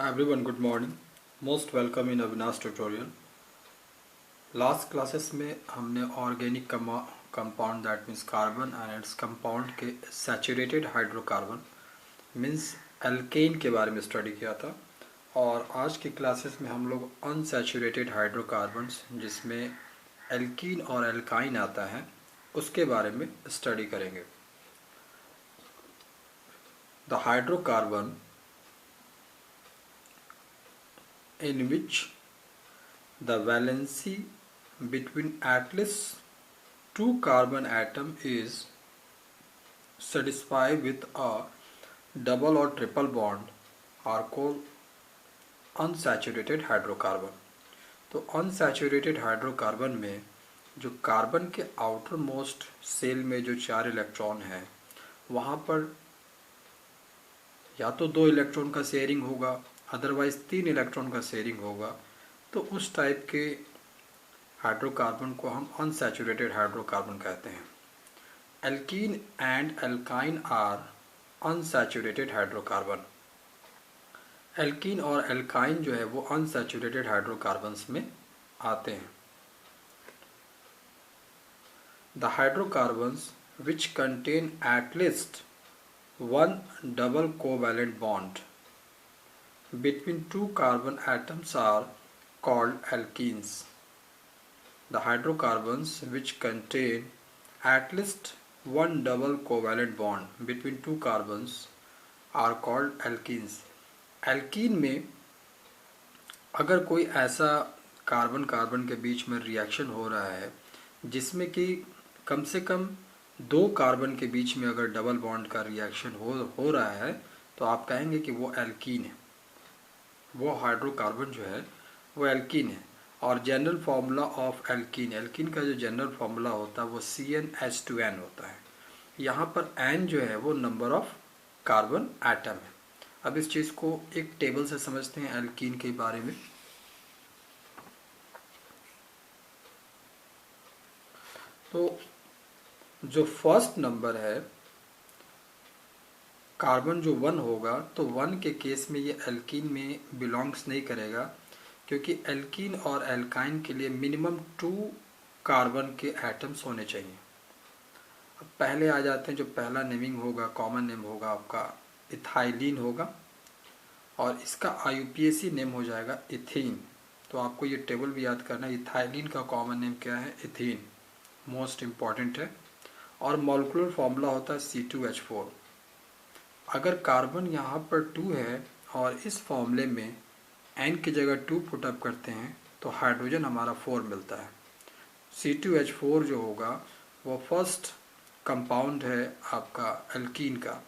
Everyone, good morning. Most welcome in Avinash tutorial. Last classes में हमने organic compound that means carbon and its compound के saturated hydrocarbon means alkene के बारे में study किया था। और आज की क्लासेस में हम लोग अनसैचुरेटेड हाइड्रोकार्बन्स जिसमें एल्कीन और एल्काइन आता है उसके बारे में स्टडी करेंगे। The hydrocarbon in which the valency between at least two carbon atom is satisfied with a double or triple bond are called unsaturated hydrocarbon। तो unsaturated hydrocarbon में जो कार्बन के आउटर मोस्ट सेल में जो 4 electron है वहाँ पर या तो 2 इलेक्ट्रॉन का शेयरिंग होगा, अदरवाइज 3 इलेक्ट्रॉन का शेयरिंग होगा। तो उस टाइप के हाइड्रोकार्बन को हम अनसैचुरेटेड हाइड्रोकार्बन कहते हैं। Alkene and alkyne are unsaturated hydrocarbon. Alkene और एल्काइन जो है वो अनसैचुरेटेड हाइड्रोकार्बन्स में आते हैं। The hydrocarbons which contain at least one double covalent bond between two carbon atoms are called alkenes. The hydrocarbons which contain at least one double covalent bond between two carbons are called alkenes. alkene में अगर कोई ऐसा carbon carbon के बीच में reaction हो रहा है जिसमें कि कम से कम 2 कार्बन के बीच में अगर डबल बॉन्ड का रिएक्शन हो रहा है तो आप कहेंगे कि वो एल्कीन है, वो हाइड्रोकार्बन जो है वो एल्कीन है। और general formula of alkene, alkene का जो जनरल फार्मूला होता है वो CnH2n होता है। यहाँ पर n जो है वो नंबर ऑफ कार्बन एटम है। अब इस चीज़ को एक टेबल से समझते हैं एल्कीन के बारे में। तो जो फर्स्ट नंबर है कार्बन जो 1 होगा तो 1 के केस में ये एल्कीन में बिलोंग्स नहीं करेगा, क्योंकि एल्कीन और एल्काइन के लिए मिनिमम 2 कार्बन के एटम्स होने चाहिए। अब पहले आ जाते हैं, जो पहला नेमिंग होगा कॉमन नेम होगा आपका इथाइलिन होगा और इसका IUPAC नेम हो जाएगा इथीन। तो आपको ये टेबल भी याद करना है। इथाइलिन का कॉमन नेम क्या है? इथीन, मोस्ट इम्पॉर्टेंट है। और मॉलिक्यूलर फॉर्मूला होता है C2H4। अगर कार्बन यहाँ पर 2 है और इस फॉर्मूले में N की जगह 2 पुटअप करते हैं तो हाइड्रोजन हमारा 4 मिलता है। C2H4 जो होगा वो फर्स्ट कंपाउंड है आपका एल्कीन का।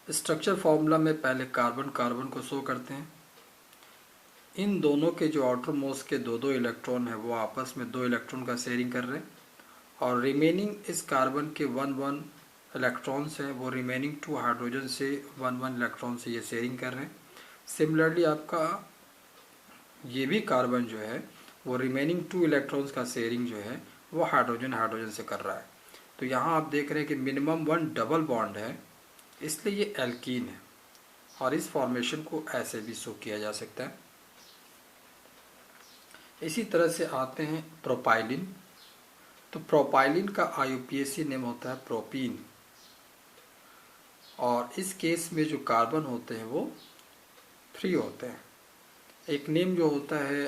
स्ट्रक्चर फॉर्मूला में पहले कार्बन कार्बन को शो करते हैं। इन दोनों के जो आउटर मोस्ट के 2-2 इलेक्ट्रॉन है वो आपस में 2 इलेक्ट्रॉन का शेयरिंग कर रहे हैं और रिमेनिंग इस कार्बन के 1-1 इलेक्ट्रॉन्स हैं वो रिमेनिंग 2 हाइड्रोजन से 1-1 इलेक्ट्रॉन से ये शेयरिंग कर रहे हैं। सिमिलरली आपका ये भी कार्बन जो है वो रिमेनिंग 2 इलेक्ट्रॉन्स का शेयरिंग जो है वो हाइड्रोजन हाइड्रोजन से कर रहा है। तो यहाँ आप देख रहे हैं कि मिनिमम 1 डबल बॉन्ड है, इसलिए ये एल्कीन है। और इस फॉर्मेशन को ऐसे भी शो किया जा सकता है। इसी तरह से आते हैं प्रोपाइलिन। तो प्रोपाइलिन का IUPAC नेम होता है प्रोपीन और इस केस में जो कार्बन होते हैं वो 3 होते हैं। एक नेम जो होता है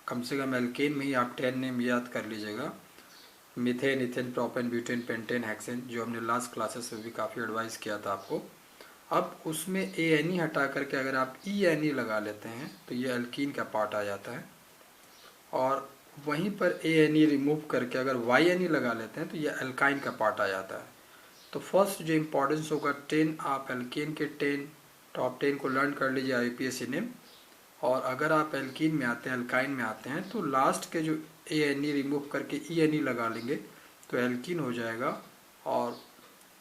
कम से कम एल्केन में ही आप 10 नेम याद कर लीजिएगा, methane, ethane, propane, butane, pentane, hexane, जो हमने लास्ट क्लासेस में भी काफ़ी एडवाइस किया था आपको। अब उसमें ANE हटा करके अगर आप ENE लगा लेते हैं तो ये एल्कीन का पार्ट आ जाता है और वहीं पर ANE रिमूव करके अगर YNE लगा लेते हैं तो ये एल्काइन का पार्ट आ जाता है। तो फर्स्ट जो इम्पोर्टेंस होगा 10, आप एल्केन के 10 टॉप 10 को लर्न कर लीजिए IUPAC नेम। और अगर आप एल्कीन में आते हैं, एल्काइन में आते हैं तो लास्ट के जो ANE रिमूव करके ENE लगा लेंगे तो एल्कीन हो जाएगा और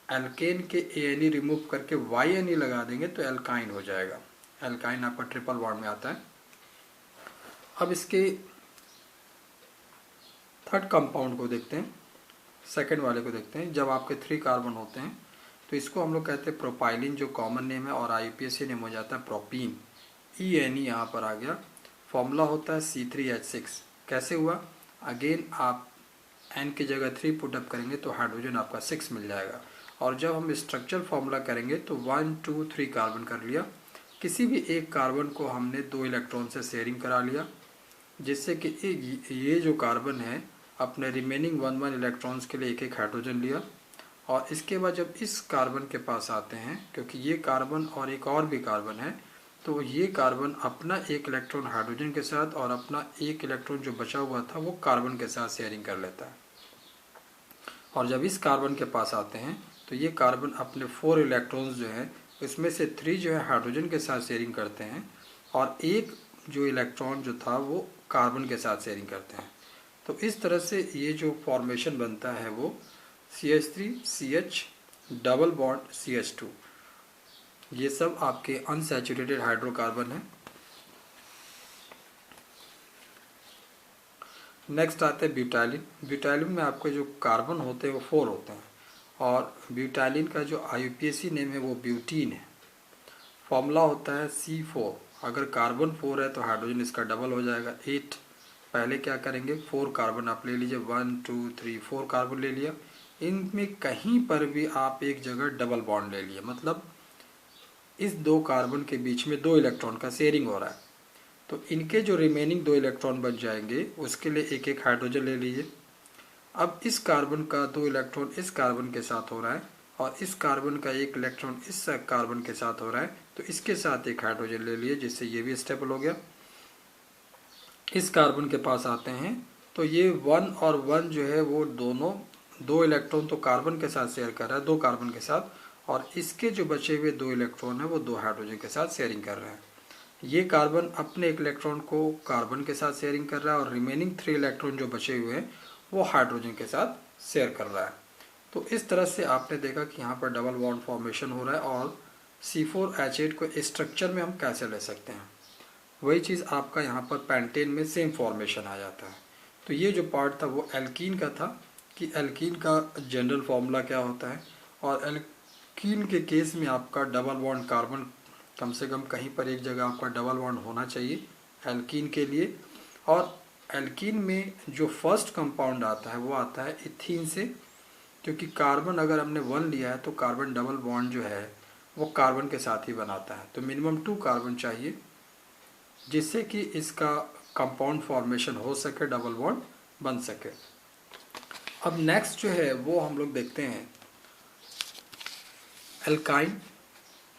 एल्केन के ANE रिमूव करके YNE लगा देंगे तो एल्काइन हो जाएगा। एल्काइन आपका ट्रिपल बॉन्ड में आता है। अब इसके थर्ड कंपाउंड को देखते हैं, सेकंड वाले को देखते हैं। जब आपके 3 कार्बन होते हैं तो इसको हम लोग कहते हैं प्रोपाइलिन, जो कॉमन नेम है, और IUPAC नेम हो जाता है प्रोपीन। E यहाँ पर आ गया। फॉर्मूला होता है C3H6। कैसे हुआ? अगेन आप N की जगह 3 पुटअप करेंगे तो हाइड्रोजन आपका 6 मिल जाएगा। और जब हम स्ट्रक्चरल फॉर्मूला करेंगे तो 1 2 3 कार्बन कर लिया। किसी भी एक कार्बन को हमने 2 इलेक्ट्रॉन से शेयरिंग करा लिया, जिससे कि ये जो कार्बन है अपने रिमेनिंग 1 इलेक्ट्रॉन्स के लिए एक एक हाइड्रोजन लिया। और इसके बाद जब इस कार्बन के पास आते हैं, क्योंकि ये कार्बन और एक और भी कार्बन है, तो ये कार्बन अपना एक इलेक्ट्रॉन हाइड्रोजन के साथ और अपना एक इलेक्ट्रॉन जो बचा हुआ था वो कार्बन के साथ शेयरिंग कर लेता है। और जब इस कार्बन के पास आते हैं तो ये कार्बन अपने 4 इलेक्ट्रॉन्स जो है इसमें से 3 जो है हाइड्रोजन के साथ शेयरिंग करते हैं और एक जो इलेक्ट्रॉन जो था वो कार्बन के साथ शेयरिंग करते हैं। तो इस तरह से ये जो फॉर्मेशन बनता है वो CH3 CH double bond CH2, ये सब आपके अनसैचुरेटेड हाइड्रोकार्बन है। नेक्स्ट आते हैं ब्यूटाइलिन। ब्यूटाइलिन में आपके जो कार्बन होते हैं वो 4 होते हैं और ब्यूटाइलिन का जो IUPAC नेम है वो ब्यूटीन है। फॉर्मूला होता है C4। अगर कार्बन 4 है तो हाइड्रोजन इसका डबल हो जाएगा 8। पहले क्या करेंगे, 4 कार्बन आप ले लीजिए, 1 2 3 4 कार्बन ले लिया। इनमें कहीं पर भी आप एक जगह डबल बॉन्ड ले लिए, मतलब इस 2 कार्बन के बीच में 2 इलेक्ट्रॉन का शेयरिंग हो रहा है, तो इनके जो रिमेनिंग 2 इलेक्ट्रॉन बच जाएंगे उसके लिए एक एक हाइड्रोजन ले लीजिए। अब इस कार्बन का 2 इलेक्ट्रॉन इस कार्बन के साथ हो रहा है और इस कार्बन का 1 इलेक्ट्रॉन इस कार्बन के साथ हो रहा है, तो इसके साथ एक हाइड्रोजन ले लिए, जिससे ये भी स्टेबल हो गया। इस कार्बन के पास आते हैं तो ये 1 और 1 जो है वो दोनों 2 इलेक्ट्रॉन तो कार्बन के साथ शेयर कर रहा है 2 कार्बन के साथ, और इसके जो बचे हुए 2 इलेक्ट्रॉन है वो 2 हाइड्रोजन के साथ शेयरिंग कर रहे हैं। ये कार्बन अपने 1 इलेक्ट्रॉन को कार्बन के साथ शेयरिंग कर रहा है और रिमेनिंग 3 इलेक्ट्रॉन जो बचे हुए हैं वो हाइड्रोजन के साथ शेयर कर रहा है। तो इस तरह से आपने देखा कि यहाँ पर डबल बॉन्ड फॉर्मेशन हो रहा है और C4H8 को स्ट्रक्चर में हम कैसे ले सकते हैं, वही चीज़ आपका यहाँ पर पेंटेन में सेम फॉर्मेशन आ जाता है। तो ये जो पार्ट था वो एल्कीन का था कि एल्कीन का जनरल फार्मूला क्या होता है, और एल्कीन के केस में आपका डबल बॉन्ड कार्बन कम से कम कहीं पर एक जगह आपका डबल बॉन्ड होना चाहिए एल्कीन के लिए। और एल्कीन में जो फर्स्ट कंपाउंड आता है वो आता है इथीन से, क्योंकि कार्बन अगर हमने 1 लिया है तो कार्बन डबल बॉन्ड जो है वो कार्बन के साथ ही बनाता है, तो मिनिमम 2 कार्बन चाहिए जिससे कि इसका कंपाउंड फॉर्मेशन हो सके, डबल बॉन्ड बन सके। अब नेक्स्ट जो है वो हम लोग देखते हैं एल्काइन।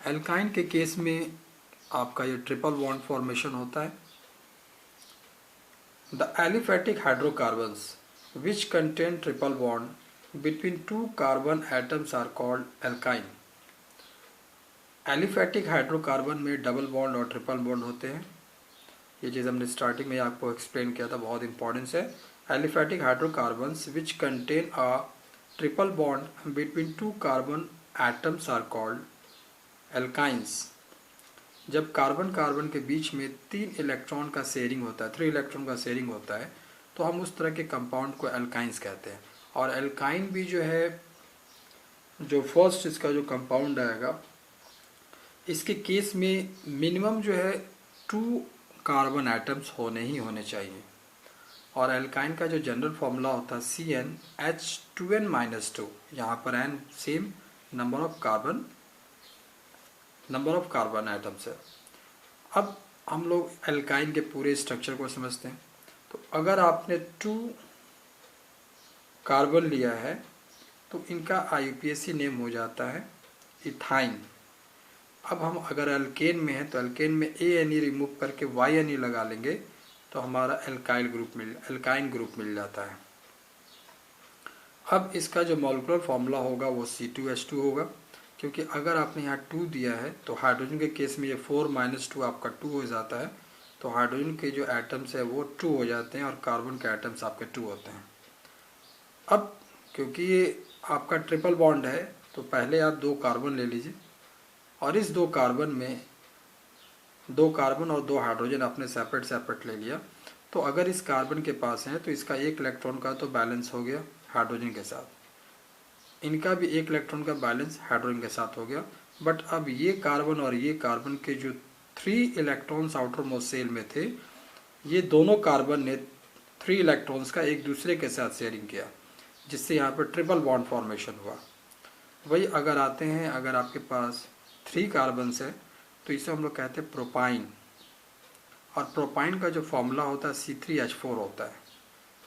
एल्काइन के केस में आपका ये ट्रिपल बॉन्ड फॉर्मेशन होता है। The aliphatic hydrocarbons which contain triple bond between 2 carbon atoms are called alkyne. Aliphatic hydrocarbon में डबल बॉन्ड और ट्रिपल बॉन्ड होते हैं। ये चीज़ हमने स्टार्टिंग में आपको एक्सप्लेन किया था, बहुत इंपॉर्टेंस है। Aliphatic hydrocarbons which contain a triple bond between 2 carbon atoms are called alkynes. जब कार्बन कार्बन के बीच में 3 इलेक्ट्रॉन का शेयरिंग होता है, 3 इलेक्ट्रॉन का शेयरिंग होता है, तो हम उस तरह के कंपाउंड को एल्काइंस कहते हैं। और एल्काइन भी जो है, जो फर्स्ट इसका जो कंपाउंड आएगा, इसके केस में मिनिमम जो है 2 कार्बन एटम्स होने ही होने चाहिए। और एल्काइन का जो जनरल फॉर्मूला होता है CnH2n-2, यहाँ पर n same number of carbon atoms है। अब हम लोग एल्काइन के पूरे स्ट्रक्चर को समझते हैं। तो अगर आपने 2 कार्बन लिया है तो इनका IUPAC नेम हो जाता है इथाइन। अब हम अगर एल्केन में है तो एल्केन में ANE रिमूव करके YNE लगा लेंगे तो हमारा एल्काइन ग्रुप मिल जाता है। अब इसका जो मॉलिक्यूलर फॉर्मूला होगा वो C2H2 होगा, क्योंकि अगर आपने यहाँ 2 दिया है तो हाइड्रोजन के केस में ये 4 - 2 आपका 2 हो जाता है, तो हाइड्रोजन के जो एटम्स है वो 2 हो जाते हैं और कार्बन के एटम्स आपके 2 होते हैं। अब क्योंकि ये आपका ट्रिपल बॉन्ड है तो पहले आप 2 कार्बन ले लीजिए और इस 2 कार्बन में 2 कार्बन और 2 हाइड्रोजन आपने सेपरेट ले लिया। तो अगर इस कार्बन के पास है तो इसका 1 इलेक्ट्रॉन का तो बैलेंस हो गया हाइड्रोजन के साथ, इनका भी 1 इलेक्ट्रॉन का बैलेंस हाइड्रोजन के साथ हो गया। बट अब ये कार्बन और ये कार्बन के जो 3 इलेक्ट्रॉन्स आउटर मोस्ट शेल में थे, ये दोनों कार्बन ने 3 इलेक्ट्रॉन्स का एक दूसरे के साथ शेयरिंग किया, जिससे यहाँ पर ट्रिपल बॉन्ड फॉर्मेशन हुआ। वही अगर आते हैं, अगर आपके पास 3 कार्बन्स है तो इसे हम लोग कहते हैं प्रोपाइन, और प्रोपाइन का जो फॉर्मूला होता है C3H4 होता है।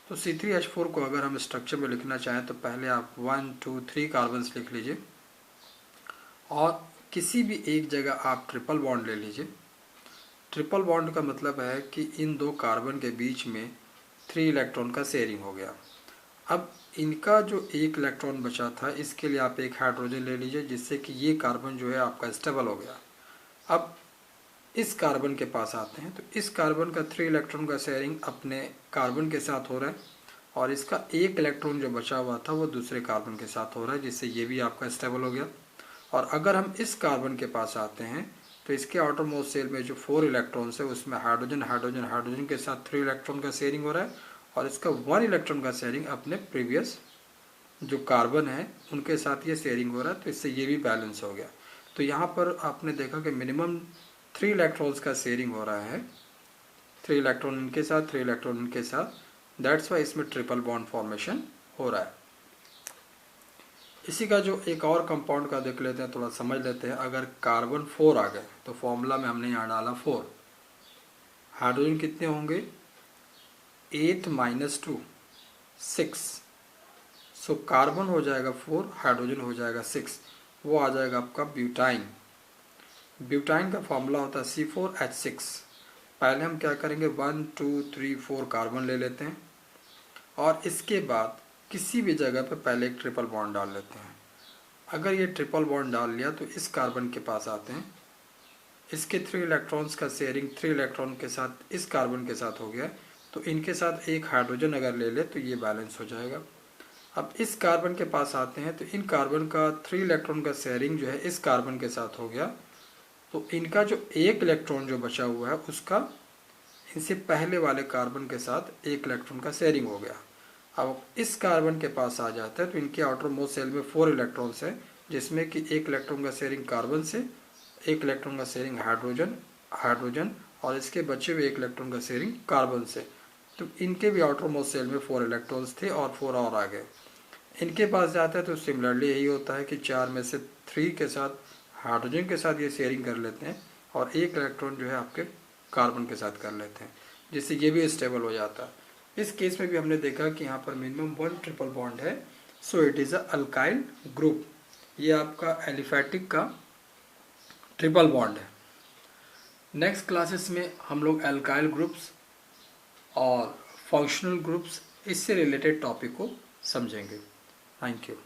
तो C3H4 को अगर हम स्ट्रक्चर में लिखना चाहें तो पहले आप 1 2 3 कार्बन्स लिख लीजिए और किसी भी एक जगह आप ट्रिपल बॉन्ड ले लीजिए। ट्रिपल बॉन्ड का मतलब है कि इन दो कार्बन के बीच में 3 इलेक्ट्रॉन का शेयरिंग हो गया। अब इनका जो एक इलेक्ट्रॉन बचा था, इसके लिए आप एक हाइड्रोजन ले लीजिए, जिससे कि ये कार्बन जो है आपका स्टेबल हो गया। अब इस कार्बन के पास आते हैं, तो इस कार्बन का 3 इलेक्ट्रॉन का शेयरिंग अपने कार्बन के साथ हो रहा है और इसका एक इलेक्ट्रॉन जो बचा हुआ था वो दूसरे कार्बन के साथ हो रहा है, जिससे ये भी आपका स्टेबल हो गया। और अगर हम इस कार्बन के पास आते हैं तो इसके आउटर मोस्ट शेल में जो 4 इलेक्ट्रॉन्स है उसमें हाइड्रोजन हाइड्रोजन हाइड्रोजन के साथ 3 इलेक्ट्रॉन का शेयरिंग हो रहा है और इसका 1 इलेक्ट्रॉन का शेयरिंग अपने प्रीवियस जो कार्बन है उनके साथ ये शेयरिंग हो रहा है, तो इससे ये भी बैलेंस हो गया। तो यहाँ पर आपने देखा कि मिनिमम 3 इलेक्ट्रॉन्स का शेयरिंग हो रहा है, 3 इलेक्ट्रॉन इनके साथ 3 इलेक्ट्रॉन इनके साथ, दैट्स वाई इसमें ट्रिपल बॉन्ड फॉर्मेशन हो रहा है। इसी का जो एक और कंपाउंड का देख लेते हैं, थोड़ा समझ लेते हैं। अगर कार्बन 4 आ गए तो फॉर्मूला में हमने यहाँ डाला 4, हाइड्रोजन कितने होंगे 8 - 2 6, सो कार्बन हो जाएगा 4, हाइड्रोजन हो जाएगा 6, वो आ जाएगा आपका ब्यूटाइन। ब्यूटाइन का फॉर्मूला होता है C4H6। पहले हम क्या करेंगे 1 2 3 4 कार्बन ले लेते हैं और इसके बाद किसी भी जगह पे पहले एक ट्रिपल बॉन्ड डाल लेते हैं। अगर ये ट्रिपल बॉन्ड डाल लिया तो इस कार्बन के पास आते हैं, इसके 3 इलेक्ट्रॉन्स का शेयरिंग 3 इलेक्ट्रॉन के साथ इस कार्बन के साथ हो गया, तो इनके साथ एक हाइड्रोजन अगर ले ले तो ये बैलेंस हो जाएगा। अब इस कार्बन के पास आते हैं तो इन कार्बन का 3 इलेक्ट्रॉन का शेयरिंग जो है इस कार्बन के साथ हो गया, तो इनका जो एक इलेक्ट्रॉन जो बचा हुआ है उसका इनसे पहले वाले कार्बन के साथ एक इलेक्ट्रॉन का शेयरिंग हो गया। अब इस कार्बन के पास आ जाता है तो इनके आउटर मोस्ट शेल में 4 इलेक्ट्रॉन्स है, जिसमें कि एक इलेक्ट्रॉन का शेयरिंग कार्बन से, एक इलेक्ट्रॉन का शेयरिंग हाइड्रोजन और इसके बचे हुए एक इलेक्ट्रॉन का शेयरिंग कार्बन से। तो इनके भी आउटर मोस्ट शेल में 4 इलेक्ट्रॉन्स थे और 4 और आ गए। इनके पास जाता है तो सिमिलरली यही होता है कि 4 में से 3 के साथ हाइड्रोजन के साथ ये शेयरिंग कर लेते हैं और एक इलेक्ट्रॉन जो है आपके कार्बन के साथ कर लेते हैं, जिससे ये भी स्टेबल हो जाता है। इस केस में भी हमने देखा कि यहाँ पर मिनिमम 1 ट्रिपल बॉन्ड है, so it is a alkyl group. ये आपका एलिफैटिक का ट्रिपल बॉन्ड है। नेक्स्ट क्लासेस में हम लोग अल्काइल ग्रुप्स और फंक्शनल ग्रुप्स, इससे रिलेटेड टॉपिक को समझेंगे। Thank you.